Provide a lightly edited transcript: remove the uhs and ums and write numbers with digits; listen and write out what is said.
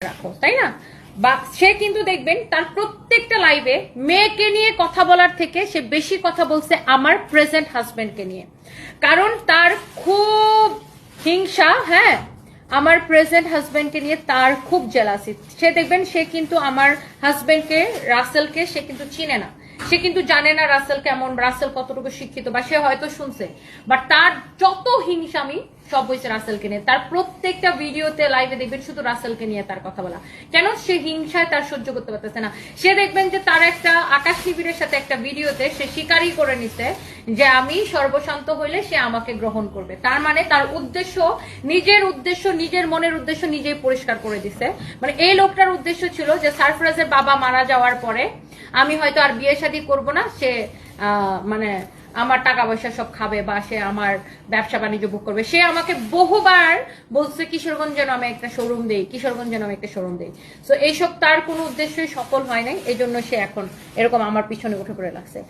রাখো, তাই না? বা সে কিন্তু দেখবেন তার প্রত্যেকটা লাইভে মেয়েকে নিয়ে কথা বলার থেকে সে বেশি কথা বলছে আমার প্রেজেন্ট হাজবেন্ডকে নিয়ে, কারণ তার খুব হিংসা। হ্যাঁ, আমার প্রেজেন্ট হাজবেন্ডকে নিয়ে তার খুব জেলাসি। সে দেখবেন সে কিন্তু আমার হাজবেন্ডকে, রাসেলকে সে কিন্তু চিনে না, সে কিন্তু জানে না রাসেল কেমন, রাসেল কতটুকু শিক্ষিত, বা সে হয়তো শুনছে, বাট তার যত হিংসামি সব হয়েছে রাসেলকে নিয়ে। তার প্রত্যেকটা ভিডিওতে লাইভে দেখবেন শুধু রাসেলকে নিয়ে তার কথা বলা। কেন? সে হিংসায় তার সহ্য করতে পারতেছে না। সে দেখবেন যে তার একটা আকাশ শিবিরের সাথে একটা ভিডিওতে সে স্বীকারই করে নিছে যে আমি সর্বশান্ত হইলে সে আমাকে গ্রহণ করবে। তার মানে তার উদ্দেশ্য, নিজের মনের উদ্দেশ্য নিজেই পরিষ্কার করে দিছে। মানে এই লোকটার উদ্দেশ্য ছিল যে সারফরাজের বাবা মারা যাওয়ার পরে আমি হয়তো আর বিয়ে শাদী করবো না, সে মানে আমার টাকা পয়সা সব খাবে, বা সে আমার ব্যবসা বাণিজ্য বুক করবে। সে আমাকে বহুবার বলছে কিশোরগঞ্জ যেন আমি একটা শোরুম দেই, কিশোরগঞ্জ যেন আমি একটা শোরুম দেই। তো এইসব তার কোনো উদ্দেশ্যই সফল হয় নাই, এই জন্য সে এখন এরকম আমার পিছনে উঠে পড়ে লাগছে।